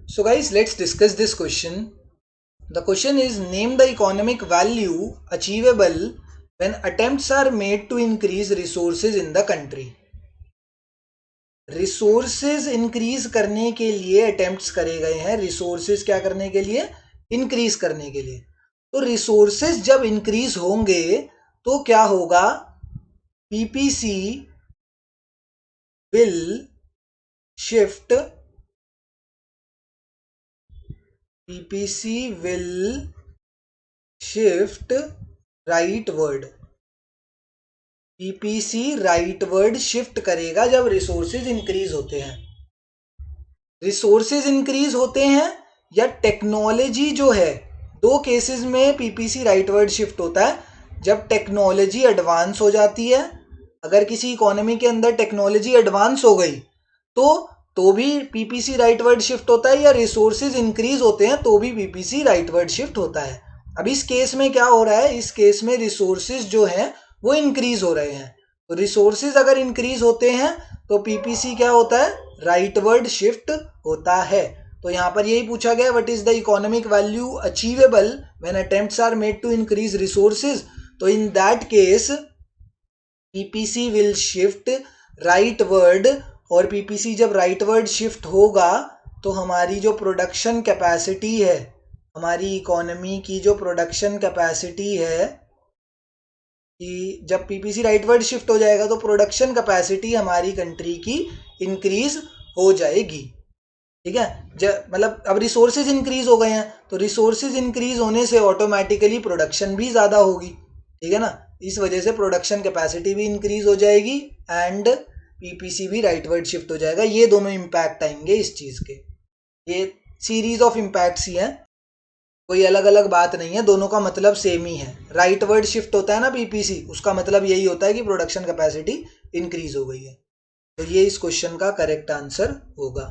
So guys, let's discuss this question. The question is, name the economic value achievable when attempts are made to increase resources in the country. Resources increase करने के लिए attempts करे गए हैं, resources क्या करने के लिए, इंक्रीज करने के लिए। तो रिसोर्सेज जब इंक्रीज होंगे तो क्या होगा, PPC will shift rightward, PPC rightward shift करेगा जब रिसोर्सेज इंक्रीज होते हैं। रिसोर्सेज इंक्रीज होते हैं या टेक्नोलॉजी जो है, दो केसेस में पीपीसी राइटवर्ड शिफ्ट होता है। जब टेक्नोलॉजी एडवांस हो जाती है, अगर किसी इकोनॉमी के अंदर टेक्नोलॉजी एडवांस हो गई तो भी पीपीसी राइटवर्ड शिफ्ट होता है, या रिसोर्सेज इंक्रीज होते हैं तो भी पीपीसी राइटवर्ड शिफ्ट होता है। अब इस केस में क्या हो रहा है, इस केस में रिसोर्सेज जो हैं वो इंक्रीज हो रहे हैं। तो रिसोर्सेज अगर इंक्रीज होते हैं तो पीपीसी क्या होता है, राइटवर्ड शिफ्ट होता है। तो यहां पर यही पूछा गया, what is the economic value achievable when attempts are made to increase resources. तो in that case PPC will shift rightward, और पीपीसी जब राइटवर्ड शिफ्ट होगा तो हमारी जो प्रोडक्शन कैपेसिटी है, हमारी इकोनॉमी की जो प्रोडक्शन कैपेसिटी है, कि जब पीपीसी राइटवर्ड शिफ्ट हो जाएगा तो प्रोडक्शन कैपेसिटी हमारी कंट्री की इंक्रीज हो जाएगी। ठीक है, मतलब अब रिसोर्सेज इंक्रीज हो गए हैं तो रिसोर्सेज इंक्रीज होने से ऑटोमेटिकली प्रोडक्शन भी ज़्यादा होगी। ठीक है ना, इस वजह से प्रोडक्शन कैपेसिटी भी इंक्रीज हो जाएगी एंड पीपीसी भी राइटवर्ड शिफ्ट हो जाएगा। ये दोनों इम्पैक्ट आएंगे इस चीज़ के, ये सीरीज ऑफ इम्पैक्ट्स ही हैं, कोई अलग अलग बात नहीं है, दोनों का मतलब सेम ही है। राइटवर्ड शिफ्ट होता है ना पीपीसी, उसका मतलब यही होता है कि प्रोडक्शन कैपेसिटी इंक्रीज हो गई है। तो ये इस क्वेश्चन का करेक्ट आंसर होगा।